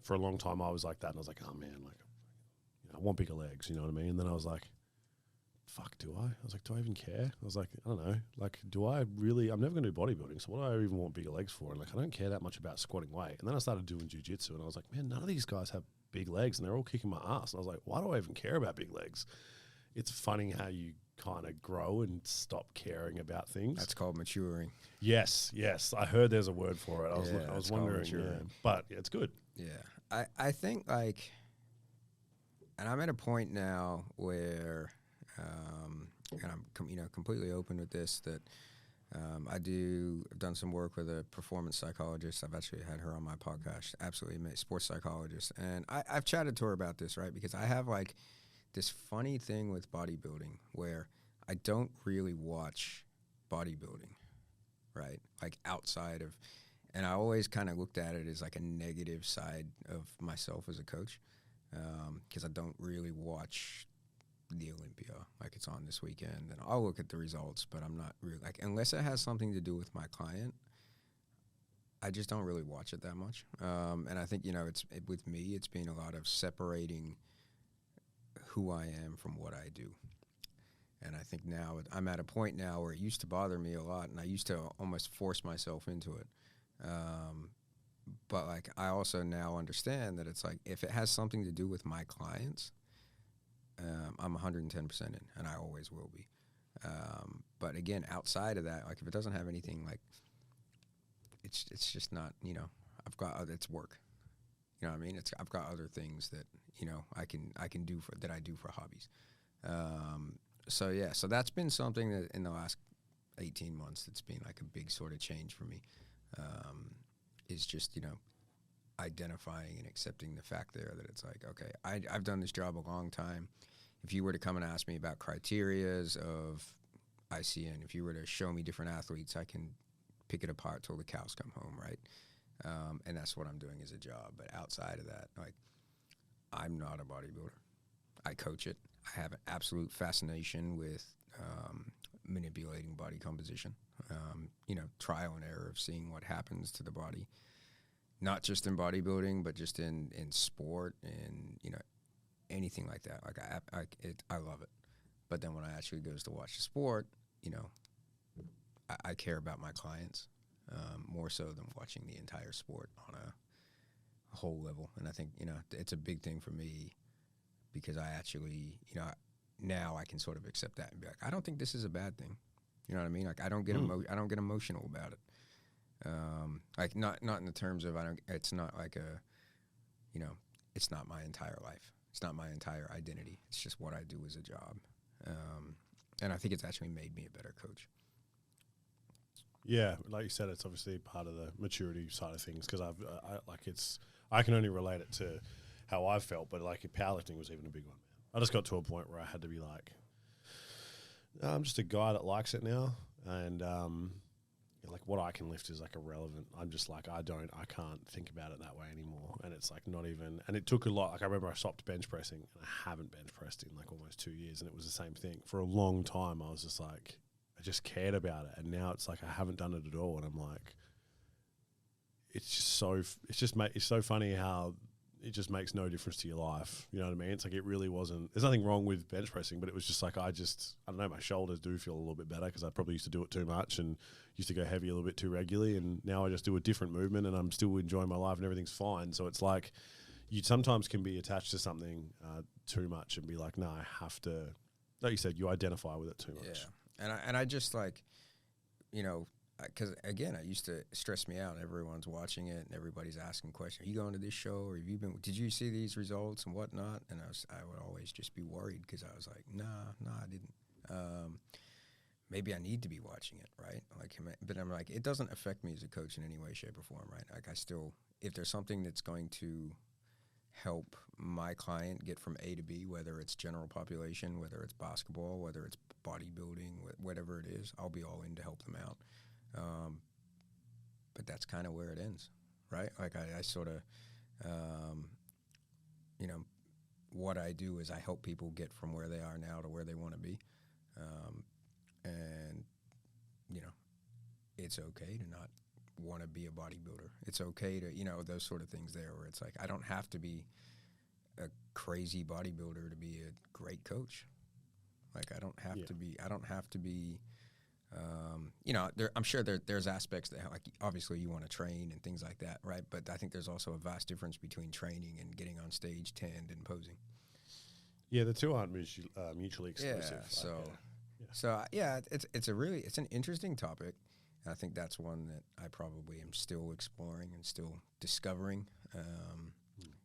for a long time I was like that, and I was like, oh man, like, I want bigger legs, you know what I mean? And then I was like, fuck, do I? I was like, do I even care? I was like, I don't know. Like, do I really? I'm never going to do bodybuilding, so what do I even want bigger legs for? And like, I don't care that much about squatting weight. And then I started doing jiu-jitsu, and I was like, man, none of these guys have big legs, and they're all kicking my ass. And I was like, why do I even care about big legs? It's funny how you kind of grow and stop caring about things. That's called maturing. Yes. I heard there's a word for it. I was wondering, but it's good. Yeah, I think like, and I'm at a point now where, and I'm completely open with this, that I've done some work with a performance psychologist. I've actually had her on my podcast, absolutely amazing sports psychologist, and I've chatted to her about this, right? Because I have like this funny thing with bodybuilding where I don't really watch bodybuilding, right? Like outside of, and I always kind of looked at it as like a negative side of myself as a coach, because I don't really watch the Olympia, like it's on this weekend, and I'll look at the results, but I'm not really like, unless it has something to do with my client, I just don't really watch it that much. And I think, with me, it's been a lot of separating who I am from what I do. And I think now I'm at a point now where it used to bother me a lot, and I used to almost force myself into it. But like, I also now understand that it's like, if it has something to do with my clients, I'm 110% in, and I always will be. But again, outside of that, like if it doesn't have anything, like it's just not, I've got it's work. You know what I mean? I've got other things that I can do that I do for hobbies. So that's been something that in the last 18 months that's been like a big sort of change for me. Is just identifying and accepting the fact there that it's like, okay, I've done this job a long time. If you were to come and ask me about criterias of ICN, if you were to show me different athletes, I can pick it apart till the cows come home, right? And that's what I'm doing as a job. But outside of that, like, I'm not a bodybuilder. I coach it. I have an absolute fascination with manipulating body composition, trial and error of seeing what happens to the body, not just in bodybuilding, but just in sport and, anything like that. Like I love it. But then when I actually goes to watch the sport, I care about my clients more so than watching the entire sport on a whole level. And I think, it's a big thing for me because I actually, now I can sort of accept that and be like, I don't think this is a bad thing. You know what I mean? Like I don't get emotional about it. Like not in the terms of it's not like it's not my entire life. It's not my entire identity. It's just what I do as a job. And I think it's actually made me a better coach. Yeah, like you said, it's obviously part of the maturity side of things because I can only relate it to how I felt, but like powerlifting was even a big one. I just got to a point where I had to be like, I'm just a guy that likes it now, and like what I can lift is like irrelevant. I'm just like I can't think about it that way anymore, and it's like not even. And it took a lot. Like I remember I stopped bench pressing, and I haven't bench pressed in like almost 2 years, and it was the same thing for a long time. I was just like, I just cared about it, and now it's like I haven't done it at all, and I'm like, it's so funny how it just makes no difference to your life. You know what I mean? It's like it really wasn't. There's nothing wrong with bench pressing, but it was just like I don't know. My shoulders do feel a little bit better because I probably used to do it too much and used to go heavy a little bit too regularly, and now I just do a different movement, and I'm still enjoying my life, and everything's fine. So it's like you sometimes can be attached to something too much and be like, no, I have to. Like you said, you identify with it too much. Yeah, and I just like, because again, it used to stress me out. Everyone's watching it, and everybody's asking questions. Are you going to this show, or have you been? Did you see these results and whatnot? And I would always just be worried because I was like, nah, I didn't. Maybe I need to be watching it, right? Like, but I'm like, it doesn't affect me as a coach in any way, shape, or form, right? Like, I still, if there's something that's going to help my client get from A to B, whether it's general population, whether it's basketball, whether it's bodybuilding, whatever it is, I'll be all in to help them out. But that's kind of where it ends, right? Like I sort of, what I do is I help people get from where they are now to where they want to be. And, it's okay to not want to be a bodybuilder. It's okay to, those sort of things there where it's like, I don't have to be a crazy bodybuilder to be a great coach. Like, I don't have to be, I'm sure there's aspects that, like, obviously you want to train and things like that, right? But I think there's also a vast difference between training and getting on stage, tanned, and posing. Yeah, the two aren't mutually exclusive. It's an interesting topic. And I think that's one that I probably am still exploring and still discovering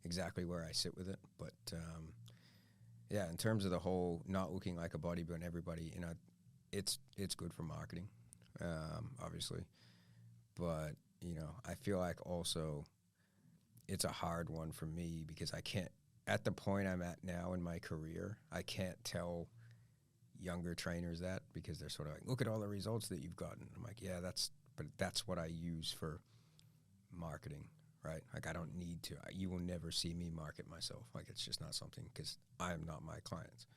exactly where I sit with it. But in terms of the whole not looking like a bodybuilder and everybody, it's good for marketing, obviously. But, I feel like also it's a hard one for me because I can't, at the point I'm at now in my career, I can't tell younger trainers that because they're sort of like, look at all the results that you've gotten. I'm like, yeah, that's what I use for marketing, right? Like, I don't need to. You will never see me market myself. Like, it's just not something because I am not my clients.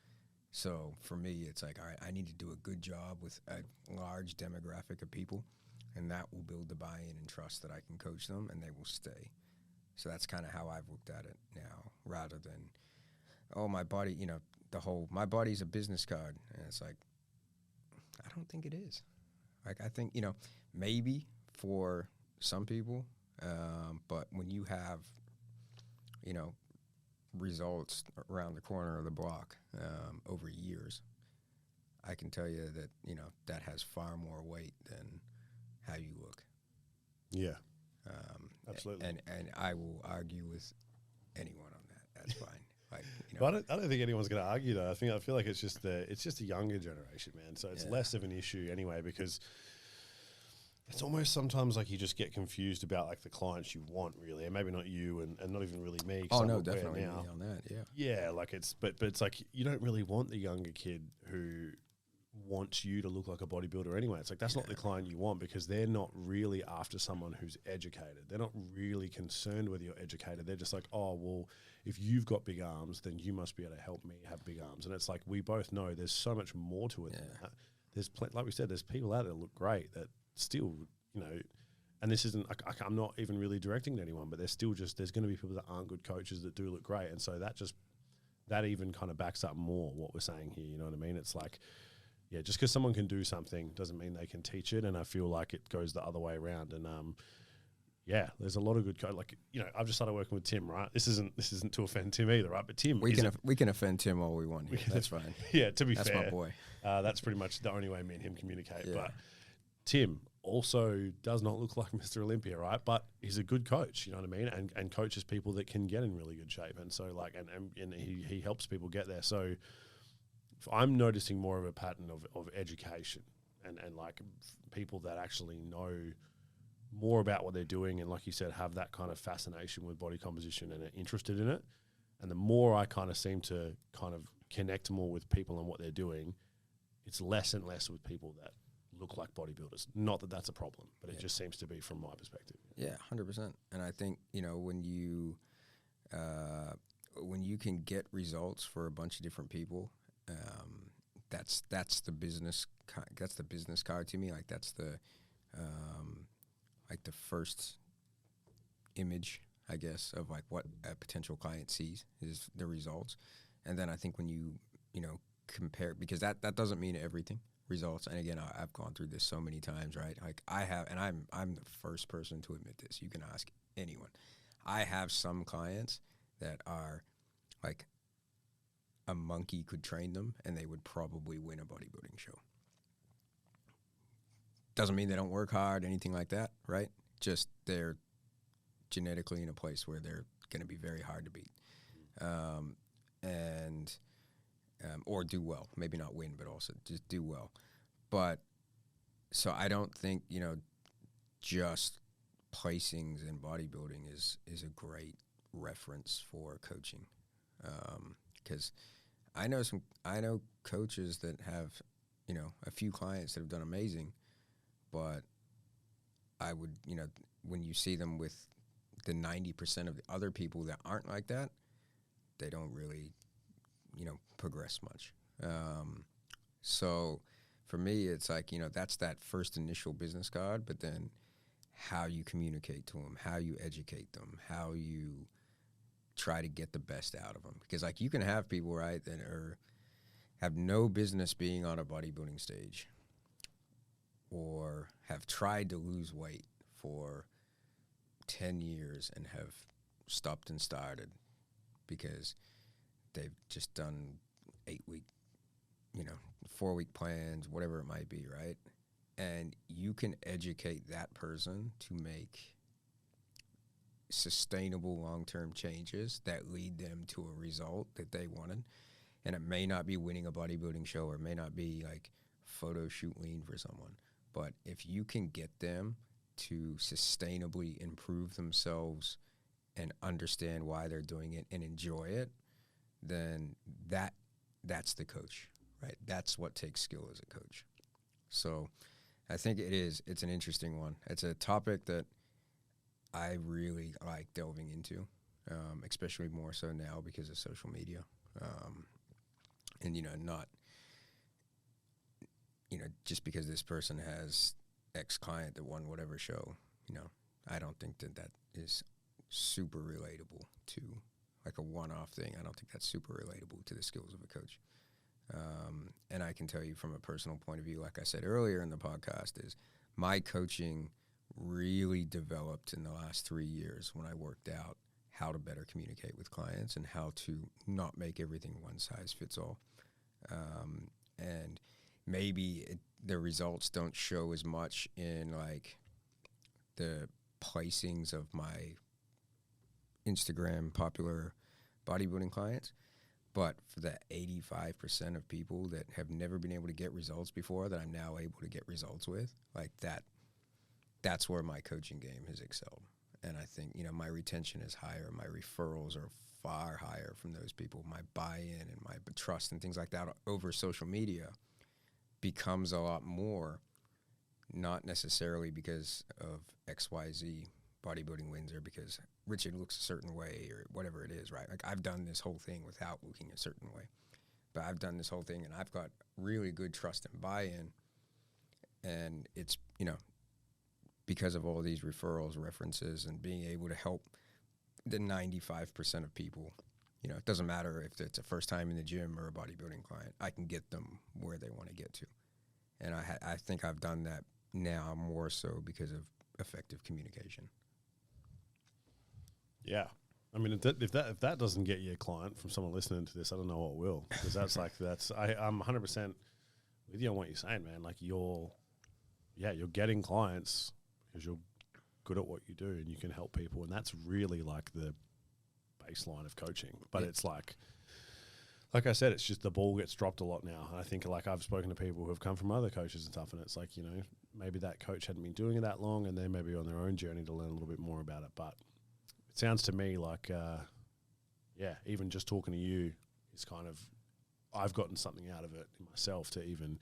So for me, it's like, all right, I need to do a good job with a large demographic of people, and that will build the buy-in and trust that I can coach them, and they will stay. So that's kind of how I've looked at it now, rather than, oh, my body, my body's a business card. And it's like, I don't think it is. Like, I think, maybe for some people, but when you have, results around the corner of the block over years, I can tell you that, that has far more weight than how you look. Yeah. Absolutely. And I will argue with anyone on that. That's fine. Like, But I don't think anyone's going to argue though. I feel like it's just a younger generation, man. So it's less of an issue anyway, because it's almost sometimes like you just get confused about like the clients you want, really, and maybe not you, and not even really me. Oh no, definitely me on that. Yeah. Yeah, like but it's like you don't really want the younger kid who wants you to look like a bodybuilder anyway. It's like that's not the client you want, because they're not really after someone who's educated. They're not really concerned whether you're educated. They're just like, oh, well, if you've got big arms, then you must be able to help me have big arms. And it's like, we both know there's so much more to it than that. There's like we said, there's people out there that look great that still, and this isn't, I'm not even really directing to anyone, but there's going to be people that aren't good coaches that do look great. And so that even kind of backs up more what we're saying here. You know what I mean? It's like, yeah, just because someone can do something doesn't mean they can teach it. And I feel like it goes the other way around. And there's a lot of good I've just started working with Tim, right? This isn't to offend Tim either, right? But Tim, we can offend Tim all we want here. That's fine. Yeah, to be fair, that's my boy. That's pretty much the only way me and him communicate. Yeah. But Tim also does not look like Mr. Olympia, right? But he's a good coach, you know what I mean? And coaches people that can get in really good shape. And so and he helps people get there. So I'm noticing more of a pattern of education and like people that actually know more about what they're doing, and like you said, have that kind of fascination with body composition and are interested in it. And the more I kind of seem to kind of connect more with people and what they're doing, it's less and less with people that look like bodybuilders. Not that that's a problem, but it just seems to be from my perspective. Yeah, 100%. And I think, when you can get results for a bunch of different people, that's the business. That's the business card to me. Like, that's the the first image, I guess, of like what a potential client sees is the results. And then I think when you compare, because that doesn't mean everything. Results, and again, I've gone through this so many times, right? Like I have, and I'm the first person to admit this. You can ask anyone. I have some clients that are like a monkey could train them, and they would probably win a bodybuilding show. Doesn't mean they don't work hard, anything like that, right? Just they're genetically in a place where they're going to be very hard to beat, or do well. Maybe not win, but also just do well. But so I don't think just placings in bodybuilding is a great reference for coaching, because I know coaches that have a few clients that have done amazing. But I would, when you see them with the 90% of the other people that aren't like that, they don't really, progress much. So for me, it's like, that's that first initial business card, but then how you communicate to them, how you educate them, how you try to get the best out of them. Because like you can have people, right, that have no business being on a bodybuilding stage, or have tried to lose weight for 10 years and have stopped and started because they've just done 8-week, 4-week plans, whatever it might be, right? And you can educate that person to make sustainable long-term changes that lead them to a result that they wanted. And it may not be winning a bodybuilding show, or it may not be like photo shoot lean for someone. But if you can get them to sustainably improve themselves and understand why they're doing it and enjoy it, then that's the coach, right? That's what takes skill as a coach. So I think it's an interesting one. It's a topic that I really like delving into, especially more so now because of social media. And, not, just because this person has X client that won whatever show, I don't think that is super relatable to like a one-off thing. I don't think that's super relatable to the skills of a coach. And I can tell you from a personal point of view, like I said earlier in the podcast, is my coaching really developed in the last 3 years when I worked out how to better communicate with clients and how to not make everything one size fits all. And maybe the results don't show as much in like the placings of my Instagram popular bodybuilding clients, but for the 85% of people that have never been able to get results before that I'm now able to get results with, like that's where my coaching game has excelled. And I think, my retention is higher, my referrals are far higher from those people. My buy-in and my trust and things like that over social media becomes a lot more, not necessarily because of XYZ bodybuilding wins or because Richard looks a certain way or whatever it is, right? Like I've done this whole thing without looking a certain way, but I've done this whole thing and I've got really good trust and buy-in, and it's, because of all these referrals, references, and being able to help the 95% of people, it doesn't matter if it's a first time in the gym or a bodybuilding client, I can get them where they want to get to. And I think I've done that now more so because of effective communication. Yeah. I mean, if that doesn't get you a client from someone listening to this, I don't know what will. Because I'm 100% with you on what you're saying, man. Like you're getting clients because you're good at what you do and you can help people. And that's really like the baseline of coaching. But it's like I said, it's just the ball gets dropped a lot now. I think like I've spoken to people who have come from other coaches and stuff, and it's like, maybe that coach hadn't been doing it that long and they may be on their own journey to learn a little bit more about it. But it sounds to me like, even just talking to you is kind of, I've gotten something out of it in myself to even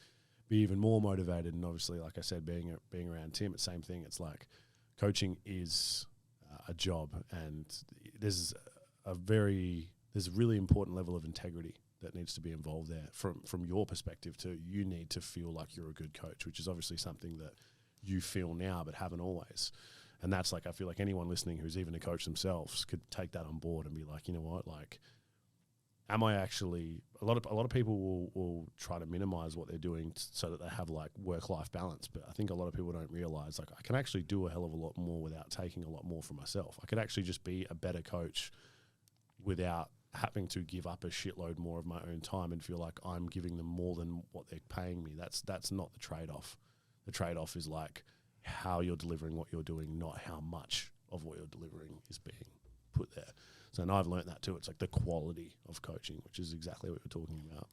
be even more motivated. And obviously, like I said, being around Tim, it's the same thing. It's like coaching is a job, and there's a really important level of integrity that needs to be involved there from your perspective too. You need to feel like you're a good coach, which is obviously something that you feel now but haven't always. And that's like, I feel like anyone listening who's even a coach themselves could take that on board and be like, you know what, like, am I actually, a lot of people will try to minimize what they're doing so that they have like work-life balance. But I think a lot of people don't realize, like, I can actually do a hell of a lot more without taking a lot more from myself. I could actually just be a better coach without having to give up a shitload more of my own time and feel like I'm giving them more than what they're paying me. That's not the trade-off. The trade-off is like how you're delivering what you're doing, not how much of what you're delivering is being put there. So now I've learned that too. It's like the quality of coaching, which is exactly what you're talking about.